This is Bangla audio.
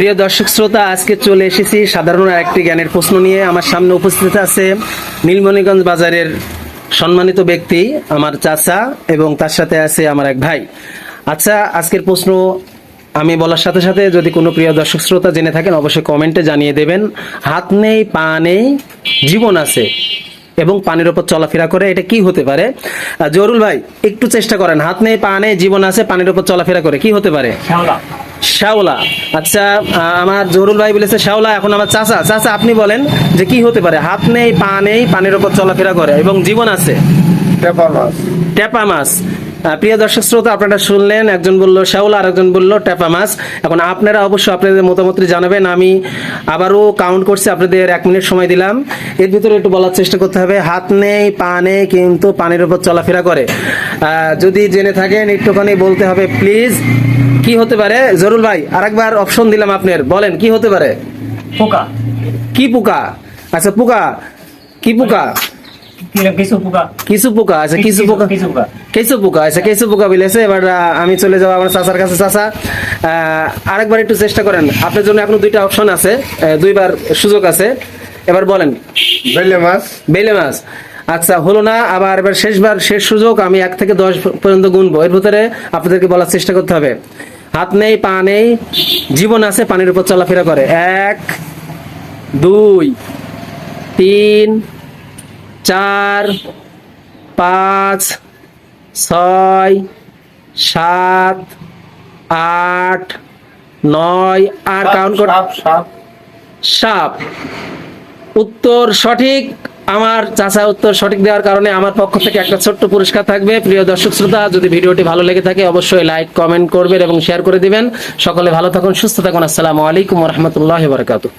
প্রিয় দর্শক শ্রোতা, আজকে চলে এসেছি সাধারণ আরেকটি জ্ঞানের প্রশ্ন নিয়ে। আমার সামনে উপস্থিত আছে নীলমণিগঞ্জ বাজারের সম্মানিত ব্যক্তি আমার চাচা এবং তার সাথে আছে আমার এক ভাই। আচ্ছা, আজকের প্রশ্ন আমি বলার সাথে সাথে যদি কোনো প্রিয় দর্শক শ্রোতা জেনে থাকেন অবশ্যই কমেন্টে জানিয়ে দেবেন। হাত নেই, পা নেই, জীবন আছে এবং পানির উপর চলাফেরা করে, এটা কি হতে পারে? জহুরুল ভাই একটু চেষ্টা করেন। হাত নেই, পা নেই, জীবন আছে, পানির উপর চলাফেরা করে, কি হতে পারে? শ্যাওলা। আচ্ছা, আমার জহুরুল ভাই বলেছে শ্যাওলা। এখন আমার চাচা, আপনি বলেন যে কি হতে পারে? হাত নেই, পা নেই, পানির উপর চলাফেরা করে এবং জীবন আছে। টেপা মাছ। প্রিয় দর্শক শ্রোতা, আপনারা শুনলেন, একজন বলল শ্যাওলা আর একজন বলল টেপা মাছ। এখন আপনারা অবশ্যই আপনাদের মতামত জানাবেন। আমি আবারও কাউন্ট করছি, আপনাদের 1 মিনিট সময় দিলাম। এর ভিতরে একটু বলার চেষ্টা করতে হবে। হাত নেই, পা নেই, কিন্তু পানির উপর চলাফেরা করে। যদি জেনে থাকেন একটুখানি বলতে হবে প্লিজ। কি হতে পারে জহুরুল ভাই? আরেকবার অপশন দিলাম, আপনার বলেন কি হতে পারে? পোকা। কি পোকা? আচ্ছা, পোকা কি পোকা? কিছু পোকা। আচ্ছা, কিছু পোকা। আচ্ছা, কিছু পোকা বলেছে। এবার আমি চলে যাবো আমার চাচার কাছে। চাচা, আরেকবার একটু চেষ্টা করেন। আপনার জন্য এখনো 2টা অপশন আছে, 2বার সুযোগ আছে। এবার বলেন। বেলে মাছ। আচ্ছা, হলো না। আবার এবার শেষ সুযোগ। আমি 1 থেকে 10 পর্যন্ত গুনবো, এর ভিতরে আপনাদেরকে বলার চেষ্টা করতে হবে। হাত নেই, পা নেই, জীবন আছে, পানির উপর চলাফেরা করে। 1, 2, 3, 4, 5, 6, 7, 8, 9 আর কাউন্ট কর। সাপ। উত্তর সঠিক। আমার চাচা উত্তর সঠিক দেওয়ার কারণে আমার পক্ষ থেকে একটা ছোট্ট পুরস্কার থাকবে। প্রিয় দর্শক শ্রোতা, যদি ভিডিওটি ভালো লেগে থাকে অবশ্যই লাইক, কমেন্ট করবেন এবং শেয়ার করে দিবেন। সকলে ভালো থাকুন, সুস্থ থাকুন। আসসালামু আলাইকুম ওয়া রাহমাতুল্লাহি ওয়া বারাকাতুহু।